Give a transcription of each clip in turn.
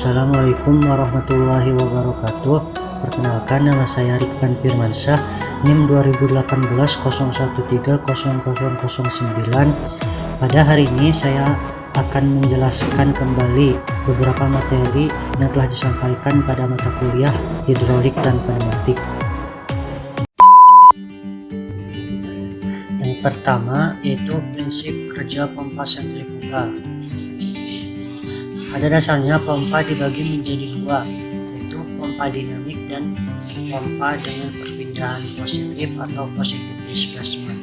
Assalamualaikum warahmatullahi wabarakatuh. Perkenalkan, nama saya Rikban Firmansyah, NIM 2018-013-0009. Pada hari ini saya akan menjelaskan kembali beberapa materi yang telah disampaikan pada mata kuliah hidrolik dan pneumatik. Yang pertama yaitu prinsip kerja pompa sentrifugal. Pada dasarnya pompa dibagi menjadi dua, yaitu pompa dinamik dan pompa dengan perpindahan positif atau positive displacement.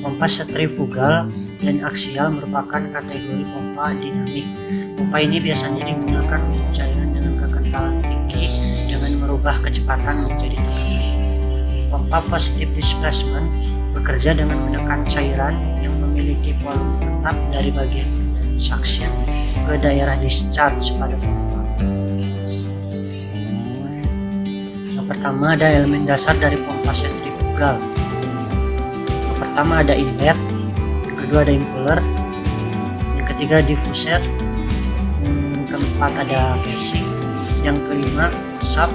Pompa sentrifugal dan aksial merupakan kategori pompa dinamik. Pompa ini biasanya digunakan untuk cairan dengan kekentalan tinggi dengan merubah kecepatan menjadi tekanan. Pompa positive displacement bekerja dengan menekan cairan yang memiliki volume tetap dari bagian suction ke daerah discharge pada pompa. Yang pertama ada elemen dasar dari pompa sentrifugal. Yang pertama ada inlet, yang kedua ada impeller, yang ketiga diffuser, yang keempat ada casing, yang kelima sub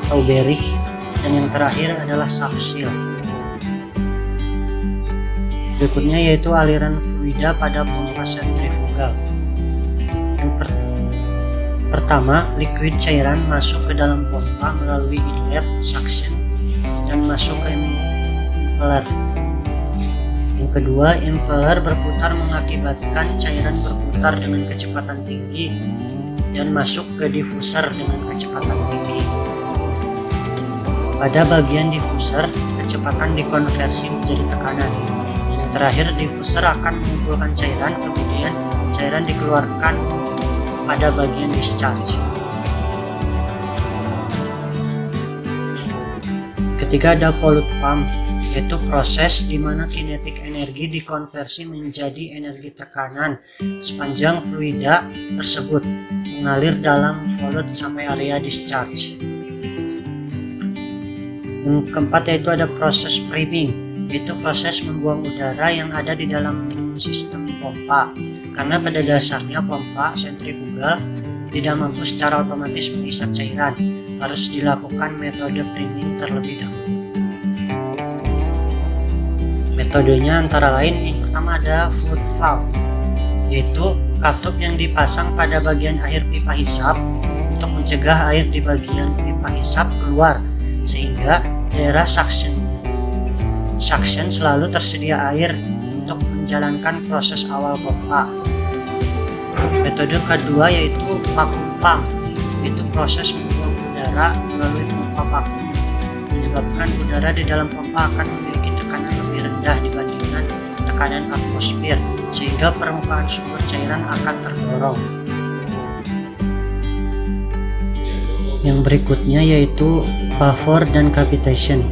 atau bearing, dan yang terakhir adalah subseal. Berikutnya yaitu aliran fluida pada pompa sentrifugal. Yang pertama, liquid cairan masuk ke dalam pompa melalui inlet suction dan masuk ke impeller. Yang kedua, impeller berputar mengakibatkan cairan berputar dengan kecepatan tinggi dan masuk ke diffuser dengan kecepatan tinggi. Pada bagian diffuser, kecepatan dikonversi menjadi tekanan. Terakhir, diffuser akan mengumpulkan cairan, kemudian cairan dikeluarkan pada bagian discharge. Ketiga ada pollute pump, yaitu proses di mana kinetik energi dikonversi menjadi energi tekanan sepanjang fluida tersebut mengalir dalam pollute sampai area discharge. Yang keempat yaitu ada proses priming, yaitu proses membuang udara yang ada di dalam sistem pompa, karena pada dasarnya pompa sentrifugal tidak mampu secara otomatis menghisap cairan, harus dilakukan metode priming terlebih dahulu. Metodenya antara lain, yang pertama ada foot valve, yaitu katup yang dipasang pada bagian akhir pipa hisap untuk mencegah air di bagian pipa hisap keluar, sehingga daerah suction selalu tersedia air untuk menjalankan proses awal pompa. Metode kedua yaitu vacuum pump, yaitu proses membuang udara melalui pompa vakum, menyebabkan udara di dalam pompa akan memiliki tekanan lebih rendah dibandingkan tekanan atmosfer, sehingga permukaan sumber cairan akan terdorong. Yang berikutnya yaitu vapor dan cavitation.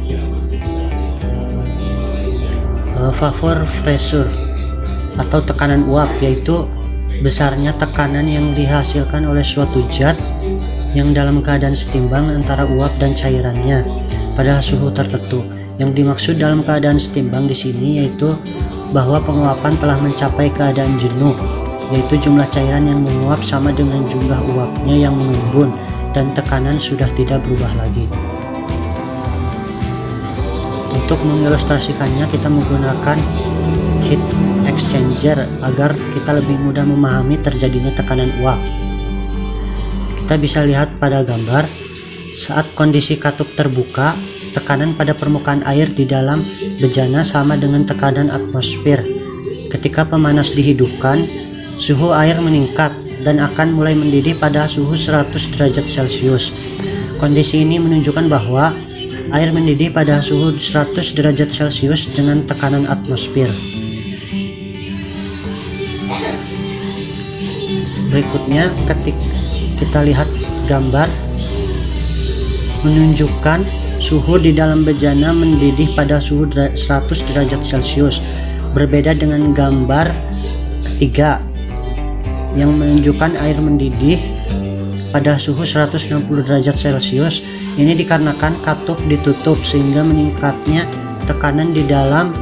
Vapor pressure atau tekanan uap, yaitu besarnya tekanan yang dihasilkan oleh suatu zat yang dalam keadaan setimbang antara uap dan cairannya pada suhu tertentu. Yang dimaksud dalam keadaan setimbang di sini yaitu bahwa penguapan telah mencapai keadaan jenuh, yaitu jumlah cairan yang menguap sama dengan jumlah uapnya yang mengembun dan tekanan sudah tidak berubah lagi. Untuk mengilustrasikannya, kita menggunakan heat exchanger agar kita lebih mudah memahami terjadinya tekanan uap. Kita bisa lihat pada gambar, saat kondisi katup terbuka, tekanan pada permukaan air di dalam bejana sama dengan tekanan atmosfer. Ketika pemanas dihidupkan, suhu air meningkat dan akan mulai mendidih pada suhu 100 derajat Celcius. Kondisi ini menunjukkan bahwa air mendidih pada suhu 100 derajat Celcius dengan tekanan atmosfer. Berikutnya, ketika kita lihat gambar menunjukkan suhu di dalam bejana mendidih pada suhu 100 derajat Celcius. Berbeda dengan gambar ketiga yang menunjukkan air mendidih pada suhu 160 derajat Celcius. Ini dikarenakan katup ditutup sehingga meningkatnya tekanan di dalam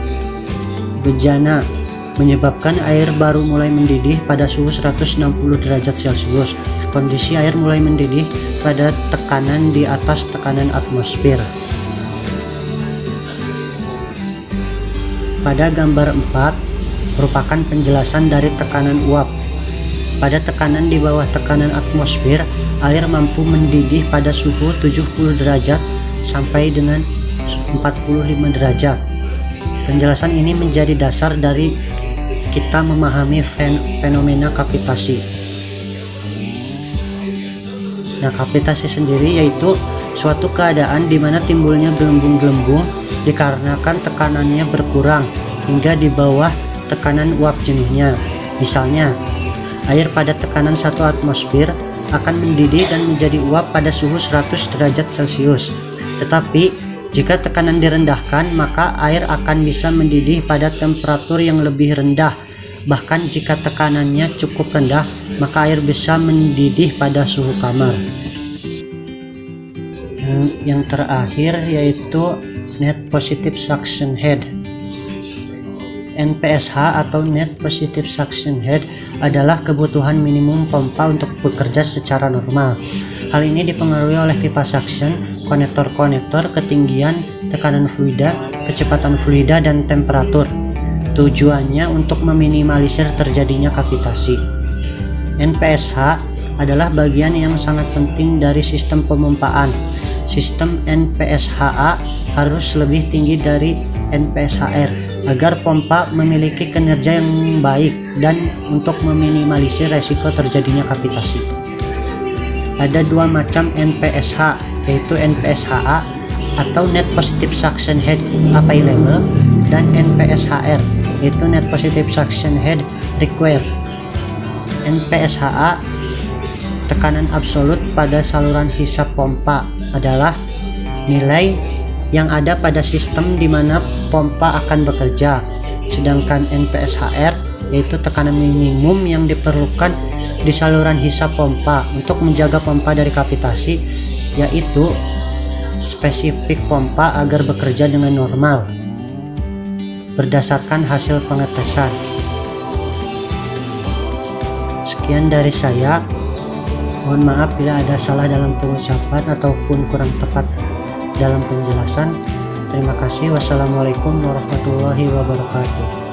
bejana menyebabkan air baru mulai mendidih pada suhu 160 derajat Celcius. Kondisi air mulai mendidih pada tekanan di atas tekanan atmosfer. Pada gambar 4 merupakan penjelasan dari tekanan uap. Pada tekanan di bawah tekanan atmosfer, air mampu mendidih pada suhu 70 derajat sampai dengan 45 derajat. Penjelasan ini menjadi dasar dari kita memahami fenomena kavitasi. Nah, kavitasi sendiri yaitu suatu keadaan di mana timbulnya gelembung-gelembung dikarenakan tekanannya berkurang hingga di bawah tekanan uap jenuhnya. Misalnya, air pada tekanan 1 atmosfer akan mendidih dan menjadi uap pada suhu 100 derajat Celcius. Tetapi jika tekanan direndahkan, maka air akan bisa mendidih pada temperatur yang lebih rendah. Bahkan jika tekanannya cukup rendah, maka air bisa mendidih pada suhu kamar. Yang terakhir yaitu Net Positive Suction Head. NPSH atau Net Positive Suction Head adalah kebutuhan minimum pompa untuk bekerja secara normal. Hal ini dipengaruhi oleh pipa suction, konektor-konektor, ketinggian, tekanan fluida, kecepatan fluida, dan temperatur. Tujuannya untuk meminimalisir terjadinya kavitasi. NPSH adalah bagian yang sangat penting dari sistem pemompaan. Sistem NPSHA harus lebih tinggi dari NPSHR agar pompa memiliki kinerja yang baik dan untuk meminimalisir resiko terjadinya kavitasi. Ada dua macam NPSH, yaitu NPSHA atau Net Positive Suction Head Available dan NPSHR, yaitu Net Positive Suction Head Required. NPSHA, tekanan absolut pada saluran hisap pompa, adalah nilai yang ada pada sistem di mana pompa akan bekerja. Sedangkan NPSHR yaitu tekanan minimum yang diperlukan di saluran hisap pompa untuk menjaga pompa dari kavitasi, yaitu spesifik pompa agar bekerja dengan normal berdasarkan hasil pengetesan. Sekian dari saya. Mohon maaf bila ada salah dalam pengucapan ataupun kurang tepat dalam penjelasan. Terima kasih. Wassalamualaikum warahmatullahi wabarakatuh.